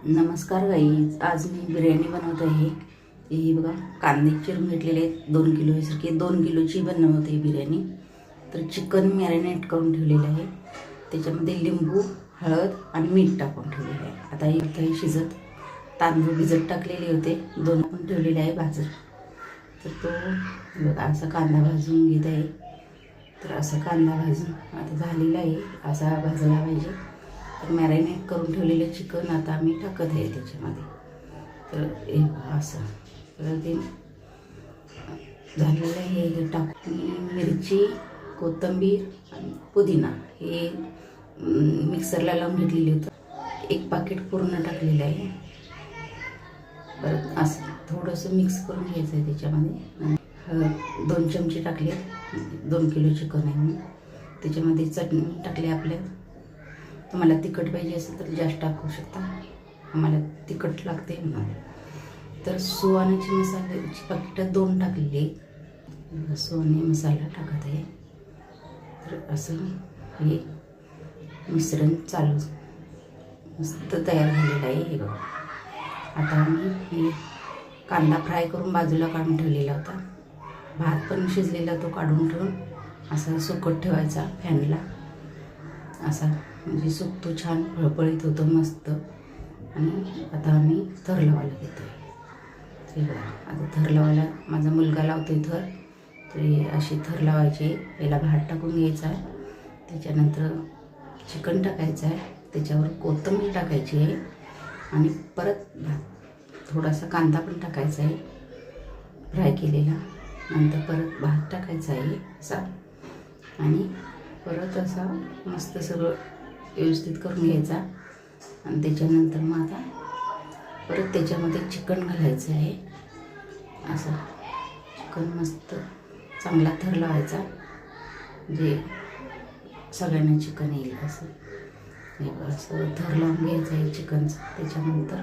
नमस्कार गाईज, आज मी बिर्याणी बनवत आहे। ही बघा, कांदे चिरून घेतलेले आहेत 2 किलो सारखे 2 किलोची बनवते बिर्याणी। तर चिकन मॅरिनेट करून ठेवलेलं आहे, त्याच्यामध्ये लिंबू, हळद आणि मीठ टाकून ठेवलेलं आहे। आता हे शिजत, तांदूळ भिजत टाकलेले होते, 2 पण ठेवलेले आहे भाजत। तर तो बघा असा कांदा भाजून घेत आहे। तर असा कांदा भाजून आता झालेला आहे, असा भाजला पाहिजे। तर मॅरिनेट करून ठेवलेलं चिकन आता आम्ही टाकत आहे त्याच्यामध्ये। तर एक असं तर ते झालेलं आहे, हे टाकून मिरची, कोथिंबीर आणि पुदिना हे मिक्सरला लावून घेतलेली होतं। एक पाकिट पूर्ण टाकलेलं आहे। परत असं थोडंसं मिक्स करून घ्यायचं आहे त्याच्यामध्ये। 2 चमचे टाकले, 2 किलो चिकन आहे म्हणून। त्याच्यामध्ये चटणी टाकली आपल्या, तुम्हाला तिखट पाहिजे असेल तर जास्त टाकू शकता, आम्हाला तिखट लागते म्हणून। तर सुवाण्याचे मसाल्याची पाकिटं 2 टाकलेली, सुवाणी मसाला टाकत आहे। तर असं हे मिश्रण चालू मस्त तयार झालेलं आहे। हे बघा, आता आम्ही हे कांदा फ्राय करून बाजूला काढून ठेवलेला होता। भात पण शिजलेला तो काढून ठेवून असा सुकत ठेवायचा फॅनला, असा म्हणजे सुकतो, छान फळफळीत होतो मस्त। आणि आता आम्ही थर लावायला घेतो आहे। हे बघा, आता थर लावायला माझा मुलगा लावतो आहे थर। तर हे अशी थर लावायची। याला भात टाकून घ्यायचा आहे, त्याच्यानंतर चिकन टाकायचं आहे, त्याच्यावर कोथिंबीर टाकायची आहे आणि परत थोडासा कांदा पण टाकायचा आहे फ्राय केलेला। नंतर परत भात टाकायचा आहे असा, आणि परत असा मस्त सगळं व्यवस्थित करून घ्यायचा। आणि त्याच्यानंतर मग आता परत त्याच्यामध्ये चिकन घालायचं आहे। असं चिकन मस्त चांगला थर लावायचा, म्हणजे सगळ्यांना चिकन येईल असं। हे असं थर लावून घ्यायचं आहे चिकनचं। त्याच्यानंतर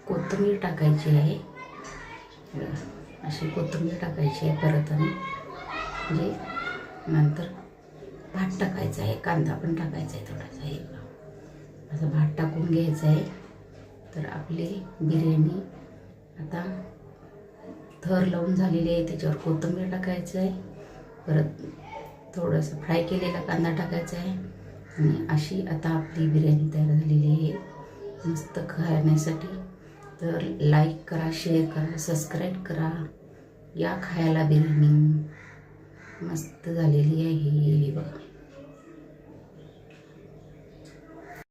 कोथिंबीर टाकायची आहे, अशी कोथिंबीर टाकायची आहे परत। आणि म्हणजे नंतर भात टाकायचा आहे, कांदा पण टाकायचा आहे थोडासा। हे असं भात टाकून घ्यायचं आहे। तर आपली बिर्याणी आता थर लावून झालेली आहे, त्याच्यावर कोथिंबीर टाकायचं आहे, परत थोडंसं फ्राय केलेला कांदा टाकायचा आहे। आणि अशी आता आपली बिर्याणी तयार झालेली आहे मस्त खाण्यासाठी। तर लाईक करा, शेअर करा, सबस्क्राईब करा, या खायला बिर्याणी मस्त झालेली आहे। हे बघा।